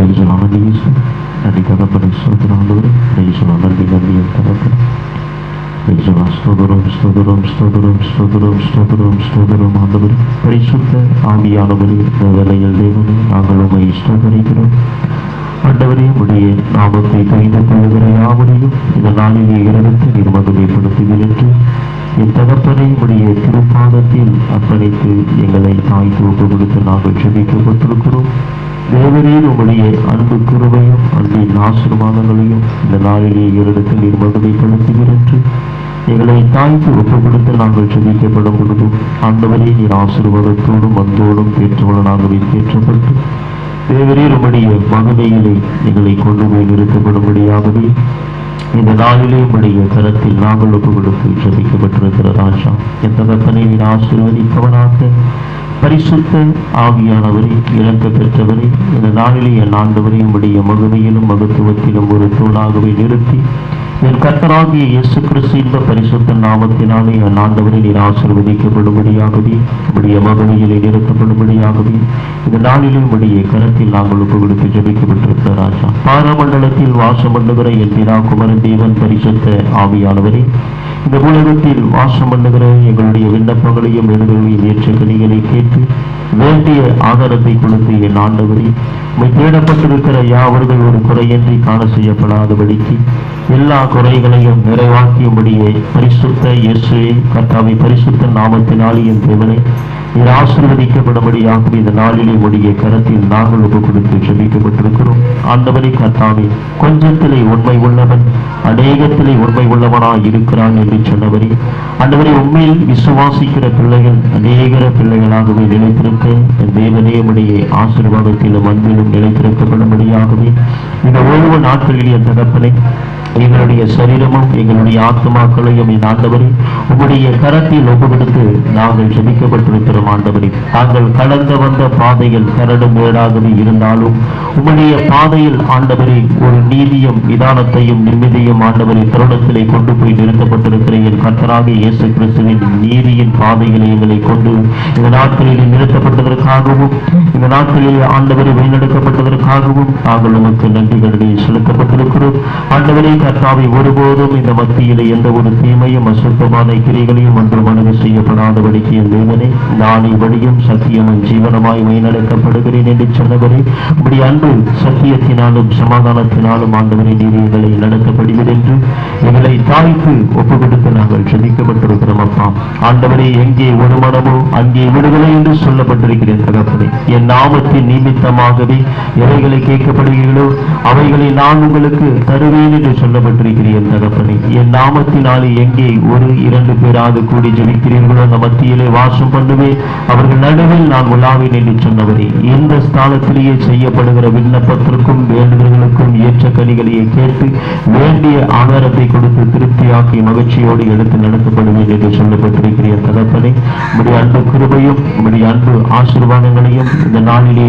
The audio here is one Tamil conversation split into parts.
நன்றி தகப்பனை சோதராண்டவர் நன்றி நன்றியும் தகப்பன் ஸ்தோதரம் ஸ்தோதரம் ஸ்தோதரம் ஸ்தோதரம் ஸ்தோதரம் ஸ்தோதரம் ஆண்டவர் பரிசுத்த ஆவியானவர் இந்த வேளையில் தேவனை நாங்கள் உண்மை ஸ்தோதரிக்கிறோம். ஆண்டவரே உடைய நாமத்தை தெரிந்து கொள்கிற யாவரையும் இந்த நாளிலே இரவத்தை நிர்மகமைப்படுத்துகிறது. இத்தகப்பனை உடைய திருப்பாதத்தில் அர்ப்பணித்து எங்களை தாய்க்கு ஒப்பு கொடுத்து நாங்கள் ஜெபிக்கப்பட்டிருக்கிறோம். தேவரீர் உங்களுடைய அன்பு கிருபையும் அன்பின் ஆசீர்வாதங்களையும் இந்த நாளிலே இரவத்தை நிர்மகமைப்படுத்துகிறது. எங்களை தாய்க்கு ஒப்பு கொடுத்து நாங்கள் ஜெபிக்கப்படும் பொழுதும் ஆண்டவரே நீர் ஆசீர்வாதத்தோடும் அன்போடும் பெற்றவர்களாகவே கேட்கப்பட்டு தேவரீர் உம்முடைய மகிமையிலே எங்களை கொண்டு போய் நிறுத்தப்படும்படியாகவே இந்த நாளிலே உம்முடைய கரத்தில் நாங்கள் ஒப்பு கொடுத்து ஜெபிக்கப்பட்டிருக்கிற ராஜா என் தகப்பனை நீர் ஆசீர்வதிப்பவனாக பரிசுத்த ஆவியானவரை இறக்க பெற்றவரை இந்த நாளிலே என் ஆண்டவரை உம்முடைய மகிமையிலும் மகத்துவத்திலும் ஒரு தூணாகவே நிறுத்தி என் கர்த்தராகிய இயேசு கிறிஸ்து என்ற பரிசுத்த நாமத்தினாலே என் ஆண்டவரை நீர் ஆசீர்வதிக்கப்படும்படியாகவே உம்முடைய மகிமையிலே நிறுத்தப்படும்படியாகவே இந்த நாளிலே உம்முடைய கரத்தில் நாங்கள் ஒப்பு கொடுத்து ஜெபிக்கப்பட்டிருக்கிற ராஜா பாரமண்டலத்தில் வாசம் பண்ணுகிற என் பிதா குமரன் தேவன் பரிசுத்த ஆவியானவரே இந்த உலகத்தில் வாசம் பண்ணுகிற எங்களுடைய விண்ணப்பங்களையும் வேண்டுதல்களையும் ஏற்ற கனிகளை கேட்டு வேண்டிய ஆதாரத்தை கொடுத்து என் ஆண்டவரை தேடப்பட்டிருக்கிற யாவர்கள் ஒரு குறையின்றி காண செய்யப்படாதபடிக்கு எல்லா குறைகளையும் நிறைவாக்கியும்படியே பரிசுத்த இயேசுவே கர்த்தாவை பரிசுத்த நாமத்தினாலே என் தேவனை நீர் ஆசீர்வதிக்கப்படும்படியாகவே இந்த நாளிலே உடைய கரத்தில் நாங்கள் ஒப்பு கொடுத்து ஜெபிக்கப்பட்டிருக்கிறோம். ஆண்டவரை கர்த்தாவே கொஞ்சத்திலே உண்மை உள்ளவன் அநேகத்திலே உண்மை உள்ளவனாய் இருக்கிறான் என்று சொன்னவரே ஆண்டவரை உண்மையில் விசுவாசிக்கிற பிள்ளைகள் அநேகர பிள்ளைகளாகவே நிலைத்திருக்க என் தேவனே உடைய ஆசீர்வாதத்திலும் அன்பிலும் நிலைத்திருக்கப்படும்படியாகவே இந்த ஓய்வு நாட்களில் என் தகப்பனை எங்களுடைய சரீரமும் எங்களுடைய ஆத்மாக்களையும் என் ஆண்டவரை உம்முடைய கரத்தில் ஒப்பு கொடுத்து நாங்கள் ஜெபிக்கப்பட்டிருக்கிறோம். ஆண்டவரை தாங்கள் கடந்து வந்த பாதையில் கரடும் வேடாகவே இருந்தாலும் உம்முடைய பாதையில் ஆண்டவரை ஒரு நீதியும் நிதானத்தையும் நிம்மதியும் ஆண்டவரை தருணத்திலே கொண்டு போய் நிறுத்தப்பட்டிருக்கிற என் கர்த்தராக இயேசு கிறிஸ்துவின் நீதியின் பாதைகளை எங்களை கொண்டு இந்த நாட்களில் நிறுத்தப்பட்டதற்காகவும் இந்த நாட்களில் ஆண்டவரை வழிநடத்தப்பட்டதற்காகவும் நாங்கள் உமக்கு நன்றிகளை செலுத்தப்பட்டிருக்கிறோம். ஆண்டவரை கர்த்தாவை ஒருபோதும் இந்த மத்தியிலே எந்த ஒரு தீமையும் அசுத்தமான கிரிகளையும் ஒன்று மனது செய்யப்படாதபடிக்கு என் தேவனே நானே வழியும் சத்தியமும் ஜீவனமாய் வழிநடத்தப்படுகிறேன் என்று சொன்னவரே இப்படி அன்பு சத்தியத்தினாலும் சமாதானத்தினாலும் ஆண்டவரை நீர் எங்களை நடத்தப்படுகிறது என்று எங்களை தாய்க்கு ஒப்பு கொடுத்து நாங்கள் ஜெபிக்கப்பட்டிருக்கிறோம். அப்பா ஆண்டவரே எங்கே ஒரு மனமோ அங்கே விடுதலை என்று சொல்லப்பட்டிருக்கிறேன். தகப்பனே என் நாமத்தின் நிமித்தமாகவே எவைகளை கேட்கப்படுகிறீர்களோ அவைகளை நான் உங்களுக்கு தருவேன் என்று சொல்லப்பட்டிருக்கிறேன். தகப்பனே என் நாமத்தினாலே எங்கே ஒரு இரண்டு பேராது கூடி ஜெபிக்கிறீர்களோ அந்த மத்தியிலே வாசம் பண்ணுவேன் அவர்கள் நடுவில் நான் உலாவேன் என்று சொன்னவரே இந்த ஸ்தானத்திலேயே செய்யப்படுகிற விண்ணப்பத்திற்கும் வேண்டுதல்களுக்கும் ஏற்ற கனிகளையே கேட்டு வேண்டிய ஆதாரத்தை கொடுத்து திருப்தியாக்கி மகிழ்ச்சியோடு எடுத்து நடத்தப்படுவேன் என்று சொல்லப்பட்டிருக்கிறேன். தகப்பனே உம்முடைய அன்பு கிருபையும் உம்முடைய அன்பு ஆசீர்வாதங்களையும் இந்த நாளிலே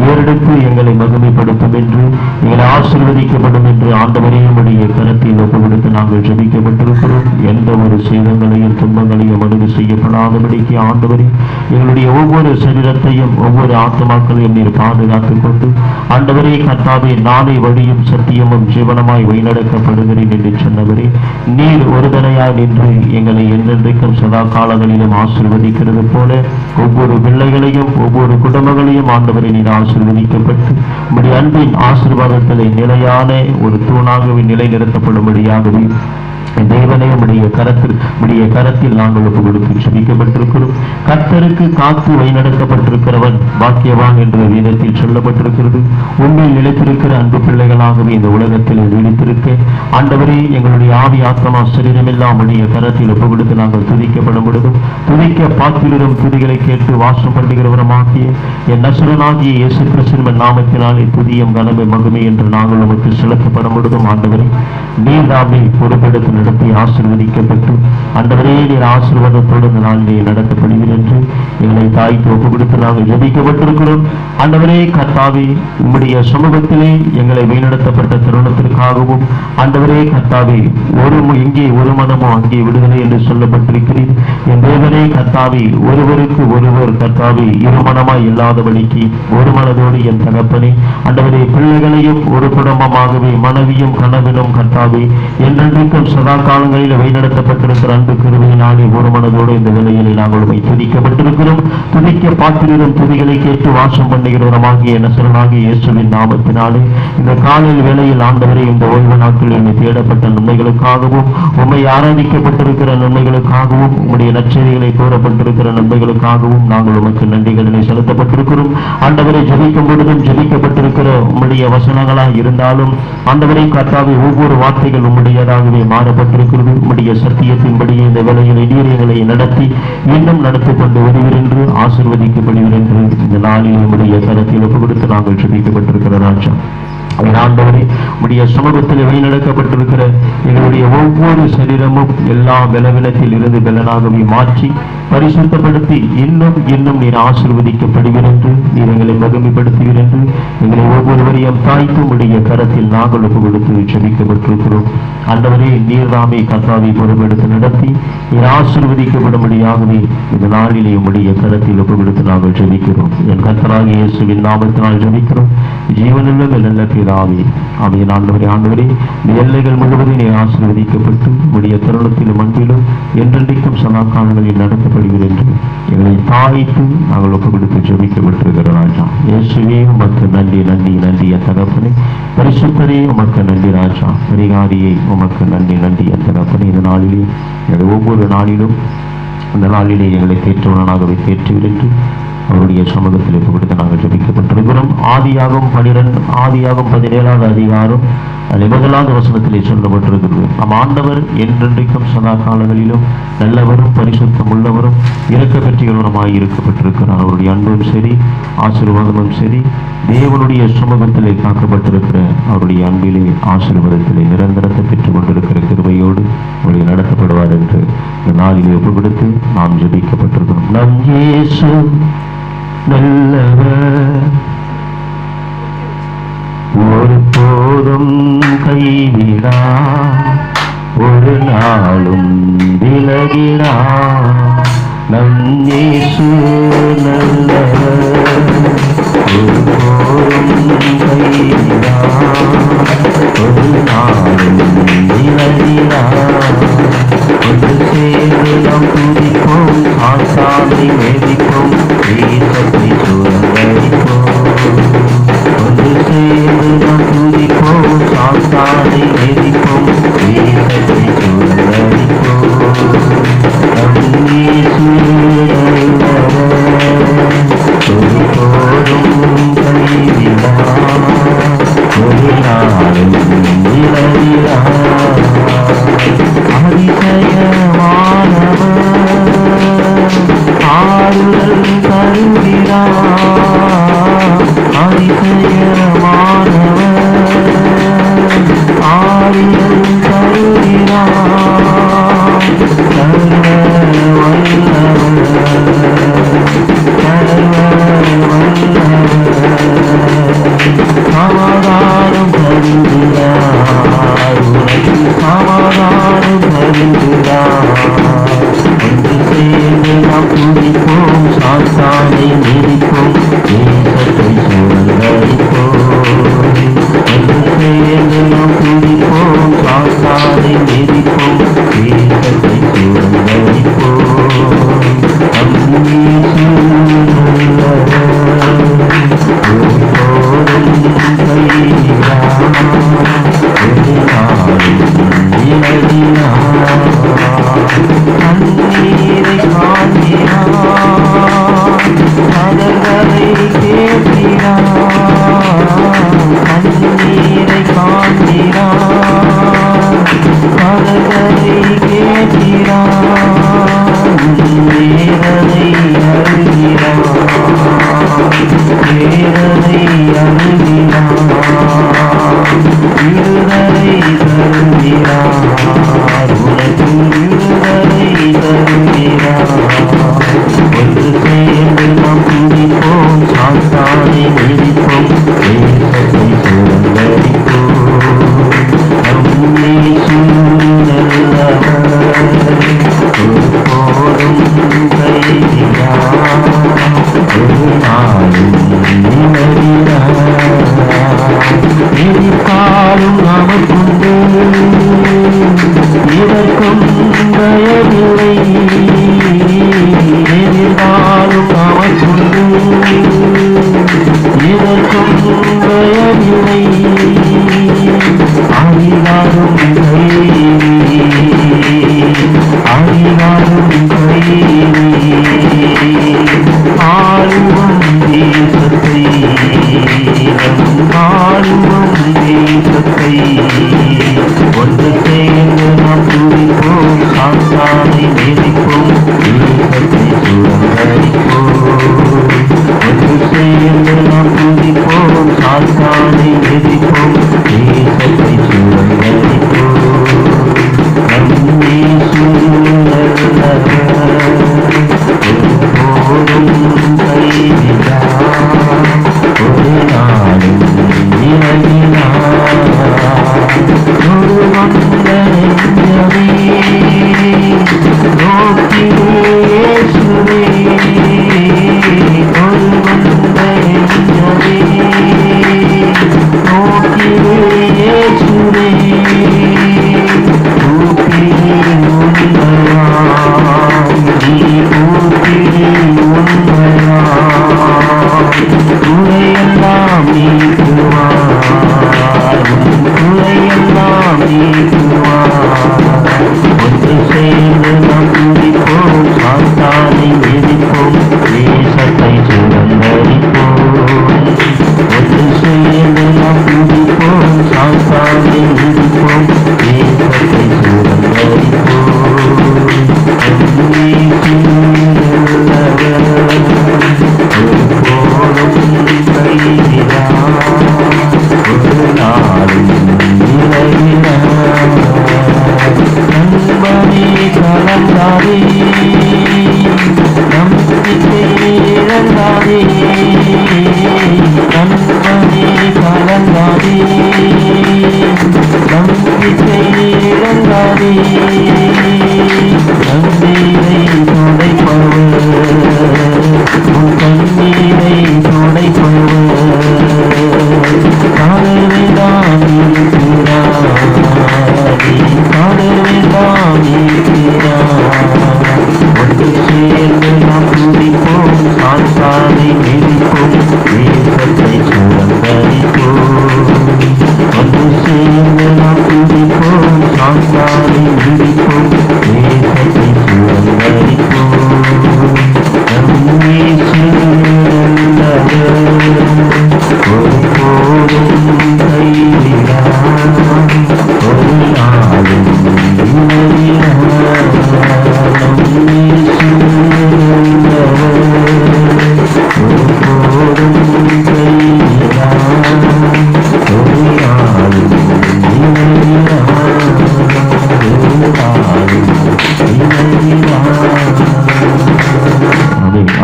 ஏறெடுத்து எங்களை மகிமைப்படுத்தும் என்று எங்களை ஆசீர்வதிக்கப்படும் என்று ஆண்டவரே உம்முடைய கரத்தில் ஒப்பு கொடுத்து நாங்கள் ஜெபிக்கப்பட்டிருக்கிறோம். எந்த ஒரு சேதங்களையும் துன்பங்களையும் அணுகு செய்யப்படாதபடிக்கு ஆண்டவரே எங்களுடைய ஒவ்வொரு சரீரத்தையும் ஒவ்வொரு ஆத்மாக்களையும் நீர் பாதுகாத்துக் கொண்டு ஆண்டவரே கர்த்தாவே நானே வழியும் சத்தியமும் ஜீவனமாய் வழிநடக்கப்படுகிறேன் என்று சொன்னவரே நீர் ஒருதனையாய் நின்று எங்களை என்றென்றைக்கும் சதா காலங்களிலும் ஆசீர்வதிக்கிறது போல ஒவ்வொரு பிள்ளைகளையும் ஒவ்வொரு குடும்பங்களையும் ஆண்டவரை நீர் ஆசீர்வதிக்கப்பட்டு உம்முடைய அன்பின் ஆசீர்வாதத்திலே நிலையான ஒரு தூணாகவே நிலைநிறுத்தப்படும்படியாகவே தேவனே உடைய கரத்தில் நாங்கள் ஒப்பு கொடுத்து ஜெபிக்கப்பட்டிருக்கிறோம். கர்த்தருக்கு காத்து வழிநடத்தப்பட்டிருக்கிறவன் பாக்கியவான் என்று வேதத்தில் சொல்லப்பட்டிருக்கிறது. உண்மையில் நிலைத்திருக்கிற அன்பு பிள்ளைகளாகவே இந்த உலகத்தில் நீடித்திருக்க ஆண்டவரே எங்களுடைய ஆவி ஆத்மா சரீரமெல்லாம் உடைய கரத்தில் ஒப்பு கொடுத்து நாங்கள் துதிக்கப்படும் பொழுதும் துதிக்க பாத்திரம் துதிகளை கேட்டு வாசம் பண்ணுகிறவரமாகிய என் நசரனாகிய இயேசு கிறிஸ்துவின் நாமத்தினாலே துதியும் கனமே மகிமை என்று நாங்கள் உமக்கு செலுத்தப்படும் பொழுதும் ஆண்டவரே நீர் நாமே பொறுப்பெடுத்து நடத்தி ஆசீர்வதிக்கப்பட்டு ஆண்டவரே நீர் ஆசீர்வாதத்தோடு இந்த நாளிலே நடத்தப்படுவீர் என்று எங்களை தாய்க்கு ஒப்பு கொடுத்து நாங்கள் ஜெபிக்கப்பட்டிருக்கிறோம். ஆண்டவரே கர்த்தாவே, உம்முடைய சமூகத்திலே எங்களை வழிநடத்தப்பட்ட தருணத்திற்காகவும் ஆண்டவரே கர்த்தாவே, எங்கே ஒரு மனமோ அங்கே விடுதலை என்று சொல்லப்பட்டிருக்கிறீர். என் தேவனே கர்த்தாவே, ஒருவருக்கு ஒருவர் கர்த்தாவே இருமனமாய் இல்லாதபடிக்கு ஒரு மனதோடு என் தகப்பனே ஆண்டவரே பிள்ளைகளையும் ஒரு குடும்பமாகவே மனைவியும் கணவனும் கர்த்தாவே என்றென்றைக்கும் சதா காலங்களில் வழிநடத்தப்பட்டிருக்கிற அன்பு கிருபையினாலே ஒரு மனதோடு இந்த வேளையில் நாங்கள் துதிக்கப்பட்டிருக்கிறோம். துதிக்க பாத்திரம் துதிகளை கேட்டு வாசம் பண்ணுகிறவரமாகிய நசரனாகிய இயேசுவின் நாமத்தினாலே இந்த காலையில் வேளையில் ஆண்டவரே இந்த ஓய்வு நாட்களில் என்னை தேடப்பட்ட நன்மைகளுக்காகவும் உம்மை ஆராதிக்கப்பட்டிருக்கிற நன்மைகளுக்காகவும் உம்முடைய நற்செய்திகளை கூறப்பட்டிருக்கிற நன்மைகளுக்காகவும் நாங்கள் உமக்கு நன்றிகளை செலுத்தப்பட்டிருக்கிறோம். ஆண்டவரை ஜெபிக்கும் பொழுதும் ஜெபிக்கப்பட்டிருக்கிற உம்முடைய வசனங்களாக இருந்தாலும் ஆண்டவரை கர்த்தாவே ஒவ்வொரு வார்த்தைகள் உம்முடையதாகவே மாறப்பட்டிருக்கிறது. உம்முடைய சத்தியத்தின்படியே இந்த வேளையில் இடியங்களை நடத்தி இன்னும் நடத்தி கொண்டு வருவீர் என்று ஆசீர்வதிக்கப்படுவீர் என்று இந்த நாளில் உம்முடைய கருத்தில் ஒப்பு கொடுத்து நாங்கள் ஜெபிக்கப்பட்டிருக்கிற ராஜா ஆண்டவரே உடைய சமூகத்தில் வழிநடக்கப்பட்டிருக்கிற எங்களுடைய ஒவ்வொரு சரீரமும் எல்லா பலவீனத்தில் இருந்து பலனாகவே மாற்றி பரிசுத்தப்படுத்தி இன்னும் இன்னும் நீர் ஆசீர்வதிக்கப்படுவீர் என்று நீர் எங்களை மகிமைப்படுத்துவீர் என்று எங்களை ஒவ்வொருவரையும் தாய்க்கும் உடைய கரத்தில் நாங்கள் ஒப்பு கொடுத்து ஜெபிக்கப்பட்டிருக்கிறோம். ஆண்டவரே நீர்தாமே கர்த்தாவை பொறுப்பெடுத்து நடத்தி நீர் ஆசீர்வதிக்கப்படும்படியாகவே இந்த நாளிலே உடைய கரத்தில் ஒப்பு கொடுத்து நாங்கள் ஜெபிக்கிறோம். என் கர்த்தராகிய இயேசுவின் நாமத்தினால் ஜெபிக்கிறோம். ஜீவனுள்ள நல்ல பிதாவே, ஆமென். ஆண்டவரே இந்த எல்லைகள் முழுவதும் நீ ஆசீர்வதிக்கப்பட்டு உடைய தருணத்திலும் அன்பிலும் என்றென்றைக்கும் சதா காலங்களில் நடத்தப்படுவீர் என்று எங்களை தாய்த்து நாங்கள் ஒப்பு கொடுத்து ஜெபிக்கப்பட்டிருக்கிற ராஜா இயேசுவே உமக்கு நன்றி நன்றி நன்றி என் தகப்பனே. பரிசுத்தரே உமக்கு நன்றி ராஜா. பரிகாரியை உமக்கு நன்றி நன்றி என் தகப்பனே. இந்த நாளிலே ஒவ்வொரு நாளிலும் அந்த நாளிலே எங்களை தேற்றவனாகவே தேற்றுவீர் என்று அவருடைய சமூகத்தில் ஒப்பு கொடுத்து நாங்கள் ஜெபிக்கப்பட்டிருக்கிறோம். ஆதியாகம் 17வது அதிகாரம் அதில் 1வது வசனத்திலே சொல்லப்பட்டிருக்கிறது. நம் ஆண்டவர் என்றென்றைக்கும் சதா காலங்களிலும் நல்லவரும் பரிசுத்தம் உள்ளவரும் இறக்க பெற்றவருமாய் இருக்கப்பட்டிருக்கிறார். அவருடைய அன்பும் சரி ஆசீர்வாதமும் சரி தேவனுடைய சமூகத்திலே காக்கப்பட்டிருக்கிற அவருடைய அன்பிலே ஆசீர்வாதத்திலே நிரந்தரத்தை பெற்றுக் கொண்டிருக்கிற கிருபையோடு அவருடைய நடத்தப்படுவார் என்று இந்த நாளிலே ஒப்பு கொடுத்து நாம் ஜெபிக்கப்பட்டிருக்கிறோம். நம் இயேசு நல்லவர், ஒரு போதும் கைவிடா, ஒரு நாளும் விலகிடா. நம் இயேசு நல்லவர், ஒரு போதும் கைவிடா, ஒரு நாளும் விலகிடா. ஒன்று சேர்ந்து நாம் துதிப்போம், ஆசானை வேதிப்போம், தேசத்தை சுரங்கரிப்போம். ஒன்று சேர்ந்து நாம் துதிப்போம், ஆசானை வேதிப்போம், தேசத்தை சுரங்கரிப்போம். நம் இயேசு நல்லவர், ஒருபோதும் கைவிடா,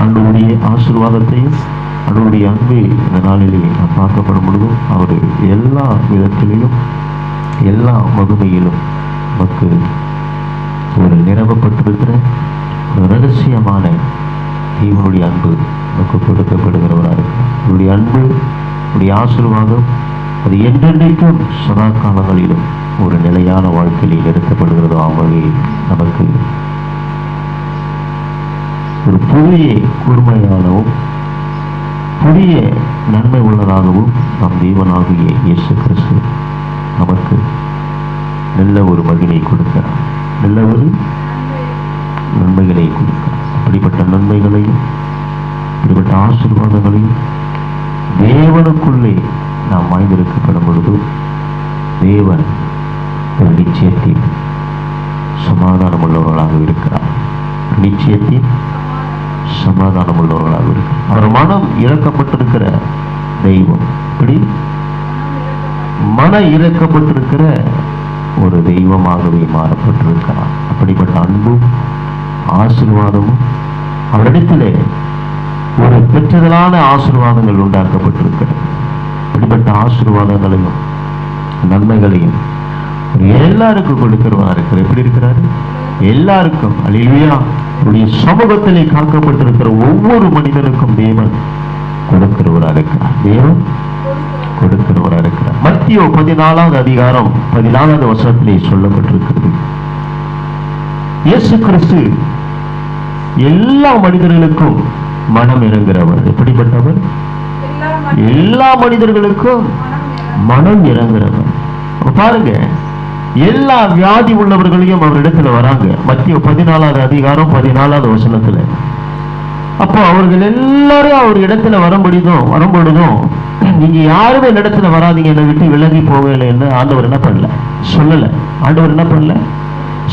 ஆண்டவருடைய ஆசீர்வாதத்தையும் அவருடைய அன்பை இந்த நாளிலே நாம் பார்க்கப்படும் பொழுதும் அவர் எல்லா விதத்திலும் எல்லா மகிமையிலும் நமக்கு ஒரு நிரவப்பட்டிருக்கிற ஒரு ரகசியமான இவனுடைய அன்பு நமக்கு கொடுக்கப்படுகிறவராக இவருடைய அன்பு இவருடைய ஆசீர்வாதம் அது என்றென்றைக்கும் சதா காலங்களிலும் ஒரு நிலையான வாழ்க்கையில் நிறுத்தப்படுகிறதோ ஆகவே நமக்கு ஒரு புதிய கூர்மையானவும் புதிய நன்மை உள்ளதாகவும் நம் தேவனாகிய இயேசு கிறிஸ்து நமக்கு நல்ல ஒரு மகிமை கொடுக்கிறார், நல்ல ஒரு நன்மைகளை கொடுக்கிறார். அப்படிப்பட்ட நன்மைகளையும் இப்படிப்பட்ட ஆசீர்வாதங்களையும் தேவனுக்குள்ளே நாம் வாய்ந்திருக்கப்படும் பொழுது தேவன் ஒரு நிச்சயத்தில் சமாதானம் உள்ளவர்களாக இருக்கிறார். நிச்சயத்தில் சமாதானம் உள்ளவர்களாக இருக்கிறார். அவர் மனம் இறக்கப்பட்டிருக்கிற தெய்வம், இப்படி மன இறக்கப்பட்டிருக்கிற ஒரு தெய்வமாகவே மாறப்பட்டிருக்கிறார். அப்படிப்பட்ட அன்பும் ஆசீர்வாதமும் அவரிடத்திலே ஒரு பெற்றதலான ஆசீர்வாதங்கள் உண்டாக்கப்பட்டிருக்கிறது. இப்படிப்பட்ட ஆசீர்வாதங்களையும் நன்மைகளையும் எல்லாருக்கும் கொடுக்கிறவா இருக்கிறார். எப்படி இருக்கிறாரு? எல்லாருக்கும். அல்லேலூயா. உடைய சமூகத்திலே காக்கப்பட்டிருக்கிற ஒவ்வொரு மனிதனுக்கும் தேவன் கொடுக்கிறவராக இருக்கிறார். தேவன் கொடுக்கிறவராக இருக்கிறார். மத்தேயு 14வது அதிகாரம் 14வது வசனத்திலே சொல்லப்பட்டிருக்கிறது, இயேசு கிறிஸ்து எல்லா மனிதர்களுக்கும் மனம் இறங்குகிறவர். எப்படிப்பட்டவர்? எல்லா மனிதர்களுக்கும் மனம் இறங்குகிறவர். பாருங்க, எல்லா வியாதி உள்ளவர்களையும் அவரிடத்துல வராங்க. மத்தேயு 14வது அதிகாரம் 14வது வசனத்துல. அப்போ அவர்கள் எல்லாரும் அவர் இடத்துல வரும்பொழுதும் நீங்க யாருமே இடத்துல வராதீங்க, என்னை விட்டு விலகி போகலைன்னு ஆண்டவர் என்ன பண்ணல, சொல்லல. ஆண்டவர் என்ன பண்ணல,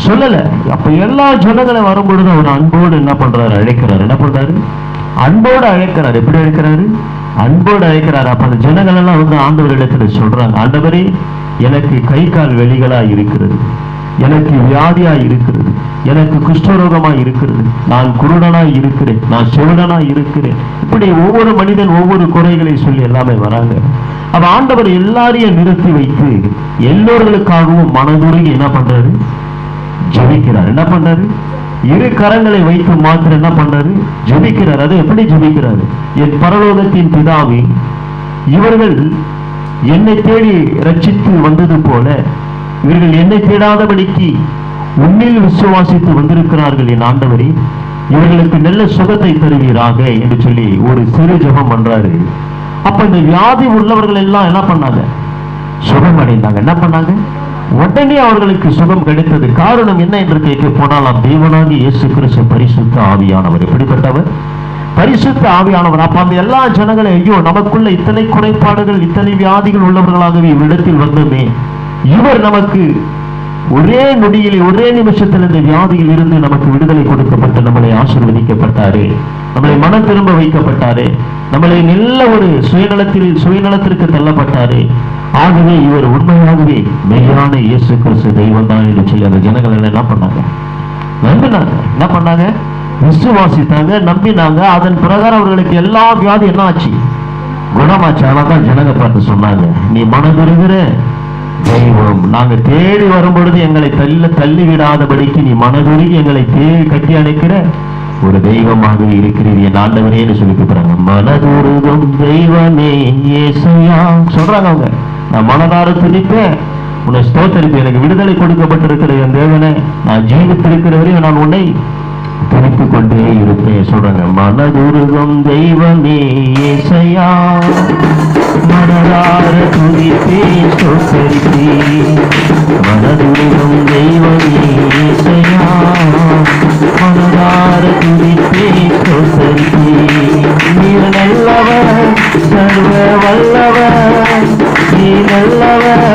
சொல்லல. அப்ப எல்லா ஜனங்களும் வரும்பொழுது அவர் அன்போடு என்ன பண்றாரு, அழைக்கிறாரு. என்ன பண்றாரு? அன்போடு அழைக்கிறார். எப்படி அழைக்கிறாரு? அன்போடு அழைக்கிறார். அப்ப அந்த ஜனங்கள் எல்லாம் வந்து ஆண்டவர் இடத்துல சொல்றாங்க, ஆண்டவரே எனக்கு கை கால் வெளிகளா இருக்கிறது, எனக்கு வியாதியா இருக்கிறது, எனக்கு குஷ்டரோகமா இருக்கிறது, நான் குருடனா இருக்கிறேன், நான் செவிடனா இருக்கிறேன். இப்படி ஒவ்வொரு மனிதன் ஒவ்வொரு குறைகளை சொல்லி எல்லாமே வராங்க. அப்ப ஆண்டவர் எல்லாரையும் நிறுத்தி வைத்து எல்லோர்களுக்காகவும் மனதுருகி என்ன பண்றாரு, ஜெபிக்கிறார். என்ன பண்றாரு? இரு கரங்களை வைத்து மாத்திரம் என்ன பண்றாரு, ஜெபிக்கிறார். அது எப்படி ஜெபிக்கிறாரு? என் பரலோகத்தின் பிதாவே, இவர்கள் என்னை தேடி ரட்சித்து வந்தது போல இவர்கள் என்னை தேடாதபடிக்கு உன்னில் விசுவாசித்து வந்திருக்கிறார்கள். என் ஆண்டவரே, இவர்களுக்கு நல்ல சுகத்தை தருவீராக என்று சொல்லி ஒரு சிறு ஜெபம் பண்றாரு. அப்ப இந்த வியாதி உள்ளவர்கள் எல்லாம் என்ன பண்ணாங்க, சுகம் அடைந்தாங்க. என்ன பண்ணாங்க? உடனே அவர்களுக்கு சுகம் கிடைத்தது. காரணம் என்ன என்று கேட்க போனால், தேவனாகிய இயேசு கிறிஸ்து பரிசுத்த ஆவியானவர். எப்படிப்பட்டவர்? பரிசுத்த ஆவியானவர். அப்ப அந்த எல்லா ஜனங்களும், ஐயோ நமக்குள்ள இத்தனை குறைபாடுகள் இத்தனை வியாதிகள் உள்ளவர்களாகவே இவ்விடத்தில் வந்தோமே, இவர் நமக்கு ஒரே நொடியிலே ஒரே நிமிஷத்தில் இந்த வியாதியில் இருந்து நமக்கு விடுதலை கொடுக்கப்பட்டு நம்மளை ஆசீர்வதிக்கப்பட்டாரே, நம்மளை மனம் திரும்ப வைக்கப்பட்டாரே, நம்மளை நல்ல ஒரு சுயநலத்திற்கு தள்ளப்பட்டாரே. ஆகவே இவர் உண்மையாகவே மெய்யான இயேசு கிறிஸ்து தெய்வம் தான் என்று சொல்லி அந்த ஜனங்கள் என்ன பண்ணாங்க, நம்பினாங்க. என்ன பண்ணாங்க? விசுவாசித்தாங்க, நம்பினாங்க. அதன் பிரகாரம் அவர்களுக்கு எல்லா வியாதி என்ன ஆச்சு, குணமாச்சு. ஆனாதான் ஜனங்க பார்த்து சொன்னாங்க, நீ மனதுருகிற தெய்வம், நாங்க தேடி வரும் பொழுது எங்களை தள்ளி விடாதபடிக்கு நீ மனதுருகி எங்களை தேடி கட்டி அணைக்கிற ஒரு தெய்வமாக இருக்கிறீர் என் ஆண்டவரேன்னு சொல்லி கூப்பிடுறாங்க. மனதுருகும் தெய்வமே இயேசுயா சொல்றாங்க அவங்க. நான் மனதார துதிப்பேன், உன்னை ஸ்தோத்தரிப்பேன், எனக்கு விடுதலை கொடுக்கப்பட்டிருக்கிற என் தேவனே, நான் ஜீவித்திருக்கிறவரையும் நான் உன்னை துதித்துக் கொண்டே இருப்பேன் சொல்றாங்க. மனதுருகும் தெய்வமே இயேசுயா, மனதார துதிப்பேன் ஸ்தோத்தரிப்பேன். மனதுருகும் தெய்வமே இயேசுயா, மனதார துதிப்பேன் ஸ்தோத்தரிப்பேன். நீர் நல்லவர், சர்வ வல்லவர், நீ நல்லவர்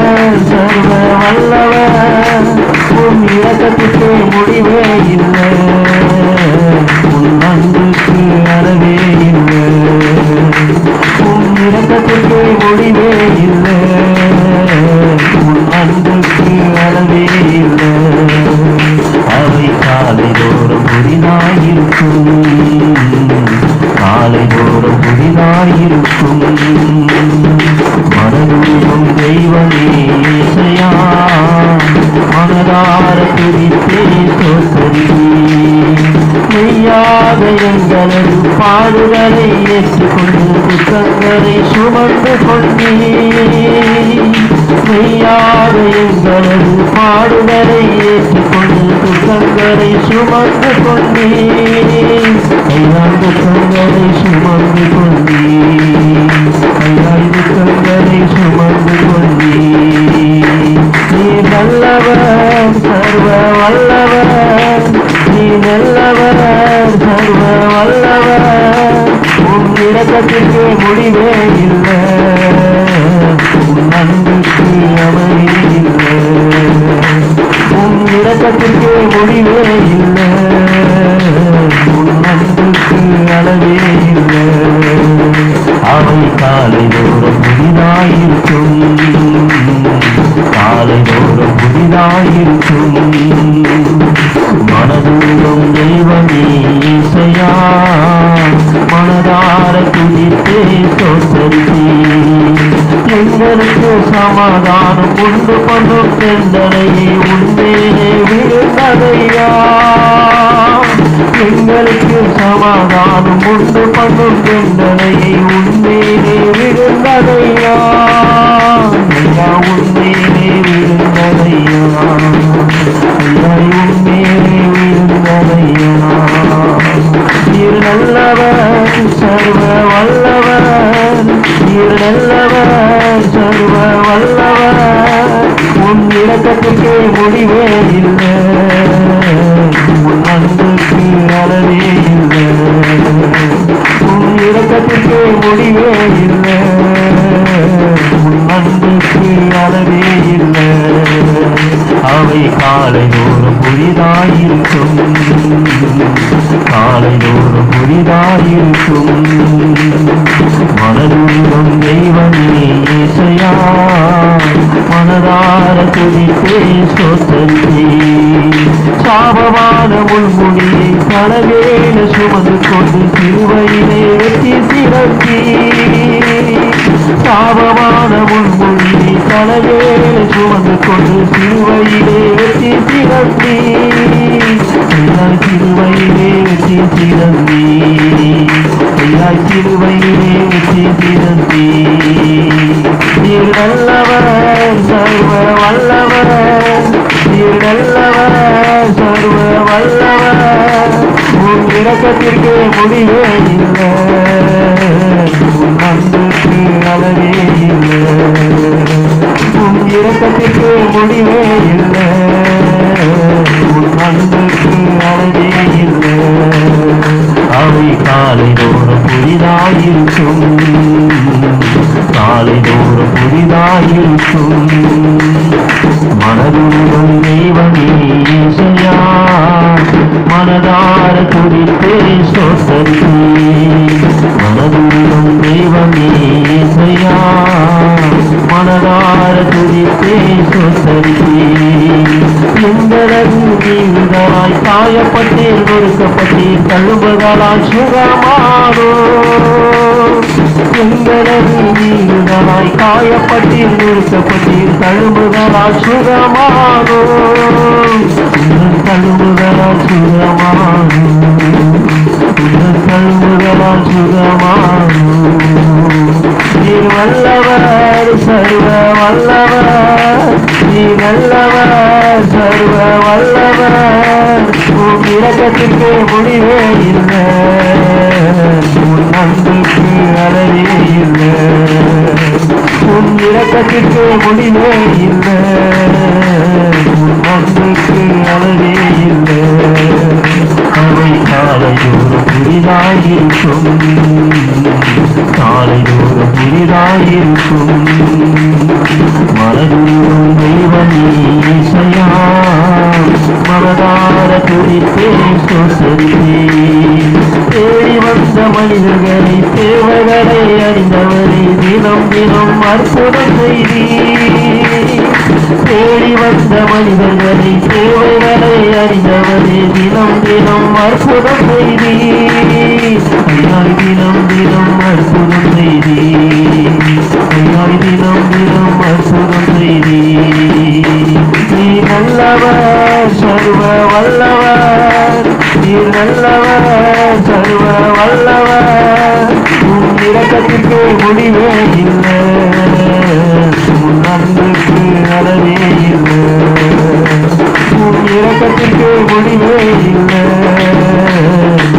சர்வ வல்லவர் உன் இரக்கத்துக்கு முடிவே இல்லை உன் அன்புக்கு அளவே இல்லை உன் இரக்கத்துக்கு முடிவே இல்லை உன் அன்புக்கு அளவே இல்லை அவை காலைதோறும் புதிதாயிருக்கும் காலைதோறும் புதிதாயிருக்கும் மனதும் தெய்வமே இசையா மனதார துதித்தே சோத்தரி மெய்யாக எங்களது பாடுகளை ஏற்றுக்கொண்டு துக்கங்களை சுமந்து கொண்டே மெய்யாக எங்களது பாடுகளை ஏற்றுக்கொண்டு துக்கங்களை சுமந்து கொண்டே கையால் துக்கங்களை சுமந்து கொண்டே கையால் துக்கங்களை சுமந்து கொண்டே நீ நல்லவர் சர்வ வல்லவர் நீ நல்லவர் சர்வ வல்லவர் உன் இரக்கத்திற்கு முடிவே இல்லை உன் அன்புக்கு அமைதி இல்லை உன் இரக்கத்திற்கு முடிவே இல்லை உன் அன்புக்கு அளவே இல்லை அவை காலைதோறும் புதிதாயிருக்கும் காலைதோறும் புதிதாயிருக்கும் மனதூரம் தெய்வமே இசையா மனதார துதித்தே சோத்தரித்தே எங்களுக்கு சமாதானம் கொண்டு கொண்டும் சென்றனையே உண்மையே விழுந்ததையா எங்களுக்கு சமாதானம் உண்டு பண்ணும் சென்றனையே உண்மையே விழுந்ததையா ஐயா உண்மையே விழுந்ததையா ஐயா உண்மையே விழுந்ததையா நீர் நல்லவர் சர்வ வல்லவர் நீர் நல்லவர் சர்வ வல்லவர் உன் இரக்கத்துக்கு முடிவே இல்லை உன் அன்புக்கு அளவே இல்லை உன் இரக்கத்துக்கு முடிவே இல்லை உன் அன்புக்கு அளவே இல்லை அவை காலைதோறும் புதிதாயிருக்கும் காலைதோறும் புதிதாயிருக்கும் மனதூரம் தெய்வமே இசையா மனதார துதித்தே சோத்தரித்தே சாபமான முள்முடியை தலைவேல சுமந்து கொண்டு சிலுவையிலே வெற்றி சிறப்பி சாபமான முள்முடியை தலைவேல சுமந்து கொண்டு சிலுவையிலே வெற்றி சிறப்பி சிலுவையிலே வெற்றி சிறப்பி சிலுவையிலே வெற்றி சிறப்பி நீர் நல்லவர் சர்வ வல்லவர் நீர் நல்லவர் சர்வ வல்லவர் உன் இரக்கத்திற்கு முடிவே இல்லை உன் அன்புக்கு அளவே இல்லை உன் இரக்கத்திற்கு முடிவே இல்லை உன் அன்புக்கு அளவே இல்லை அவை காலைதோறும் புதிதாயிருக்கும் காலைதோறும் புதிதாயிருக்கும் மனதூரம் தெய்வமே இசையா மனதார துதித்தே சோத்தரித்தே மனதூரம் தெய்வமே இசையா மனதார துதித்தே சோத்தரித்தே எங்களது நீதாய் காயப்பட்டீர் நொறுக்கப்பட்டீர் தள்ளுபதால் சுகமானோ எங்களது நீதாய் காயப்பட்டீர் நொறுக்கப்பட்டீர் தள்ளுபதால் சுகமானோ தள்ளுபதால் சுகமானோ தள்ளுபதால் சுகமானோ நீர் வல்லவர் சர்வ வல்லவர் நீ நல்லவர் சர்வ வல்லவர் உன் இரக்கத்திற்கு முடிவே இல்லை உன் அன்புக்கு அளவே இல்லை உன் இரக்கத்திற்கு முடிவே இல்லை, உன் அன்புக்கு அளவே இல்லை. அவை காலைதோறும் புதிதாயிருக்கும், காலைதோறும் புதிதாயிருக்கும். மனதூரும் தெய்வம் இசையா, மனதார துடித்தே சொத்தரித்தே. தேடி வந்த மனிதர்களை தேவைகளை அறிந்தவரை தினம் தினம் அற்புதம் செய்தி. தேடி வந்த மனிதர்களை தேவைகளை அறிந்தவரை தினம் தினம் அற்புதம் செய்தி. ஐயாய் தினம் தினம் அற்புதம் செய்தி, ஐயாய் தினம் தினம் அற்புதம் செய்தி. நீ நல்லவர் சர்வ வல்லவர், நீ நல்லவர் சர்வ வல்லவர். உன் இரக்கத்திற்கு முடிவே இல்லை, உன் அன்புக்கு அளவே இல்லை, உன் இரக்கத்திற்கு முடிவே இல்லை,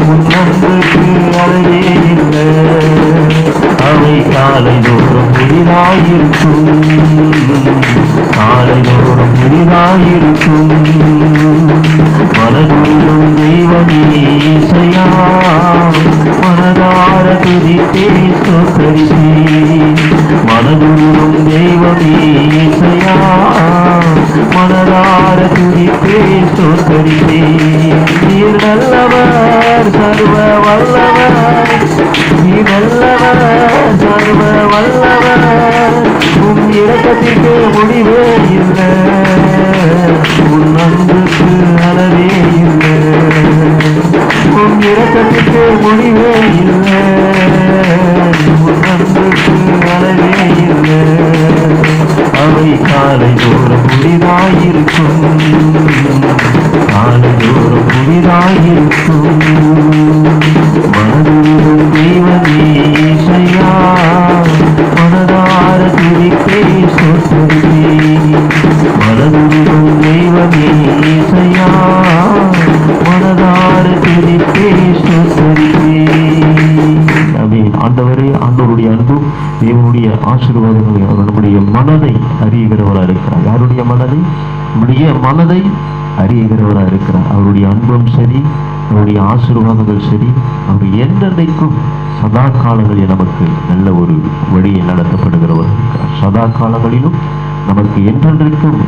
உன் அன்புக்கு அளவே இல்லை. அவை காலைதோறும் புதிதாயிருக்கும், காலைதோறும் புதிதாயிருக்கும். மனதூரும் தெய்வமே இசையா, மனதார துதித்தே சொத்தரித்தே. மனதூரும் தெய்வமே இசையா, மனதார துதித்தே சொத்தரித்தே. நீர் நல்லவர் சர்வ வல்லவர், நீ நல்லவர் சர்வ வல்லவர். உன் இரக்கத்திற்கு முடிவே இல்லை, உன் அன்புக்கு அளவே இல்லை, உன் இரக்கத்திற்கு முடிவே இல்லை, உன் அன்புக்கு அளவே இல்லை. அவை காலைதோறும் புதிதாயிருக்கும், காலைதோறும் புதிதாயிருக்கும். மனதூரும் தெய்வமே இசையா, மனதார துதித்தே சொத்தரித்தே. மனதூரும் தெய்வமே இசையா, மனதார துதித்தே சொத்தரித்தே. ஆண்டவரே, ஆண்டவருடைய அன்பும் தேவனுடைய ஆசீர்வாதங்களும் அவர் நம்முடைய மனதை அறியுகிறவராக இருக்கிறார். யாருடைய மனதை? நம்முடைய மனதை அறியுகிறவராக இருக்கிறார். அவருடைய அன்பும் சரி, அவருடைய ஆசீர்வாதங்கள் சரி, அவர் என்றென்றைக்கும் சதா காலங்களில் நமக்கு நல்ல ஒரு வழியை நடத்தப்படுகிறவர் இருக்கிறார். சதா காலங்களிலும் நமக்கு என்றென்றைக்கும்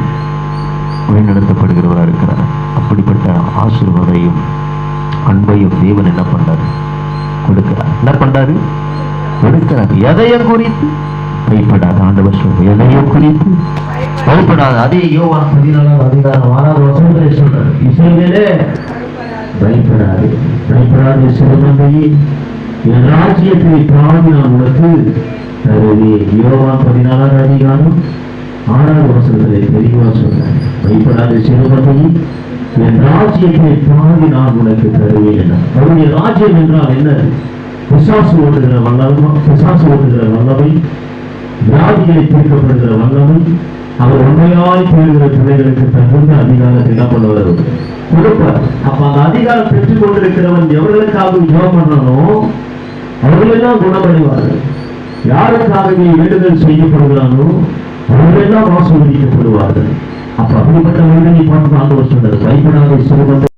வழிநடத்தப்படுகிறவராக இருக்கிறார். அப்படிப்பட்ட ஆசீர்வாதையும் அன்பையும் தேவன் என்ன பண்றாரு? கொடுக்கிறார். என்ன பண்றாரு? கொடுக்கிறார். எதையும் குறித்து பயப்படாத. ஆண்டவர் சொல்ற எதையும் குறித்து பயப்படாத. அதே யோவான் 14 அதிகாரம் 6வது வசனத்திலே சொல்றார், இஸ்ரவேலே பயப்படாதே, பயப்படாதே சிறுமந்தையே, என் ராஜ்யத்தை பாதி நான் உனக்கு தருவேன். யோவான் 14 அதிகாரம் 6வது வசனத்திலே தெளிவா சொல்றார், பயப்படாதே சிறுமந்தையே, என் ராஜ்யத்தை பாதி நான் உனக்கு தருவேன். அவருடைய ராஜ்யம் என்றால் என்ன? பிசாசு ஓட்டுகிற வல்லமை, பிசாசு ஓட்டுகிற வல்லமை, வியாதிகளை தீர்க்கப்படுகிற வல்லமை, அவர் உண்மையாய் தேடுகிற பிள்ளைகளுக்கு தகுந்த அதிகாரத்தை என்ன பண்ணுவார்? கொடுப்பார். அப்ப அந்த அதிகாரம் பெற்றுக் கொண்டிருக்கிறவன் எவர்களுக்காக ஜெபம் பண்ணனோ அவர்களெல்லாம் குணமடைவார்கள். யாருக்காகவே வேண்டுதல் செய்யப்படுகிறானோ அவர்களெல்லாம் ஆசீர்வதிக்கப்படுவார்கள். அப்ப அப்படிப்பட்ட மனிதனை பார்த்து ஆண்டவர் சொன்னார், பயப்படாத சிறுமந்தை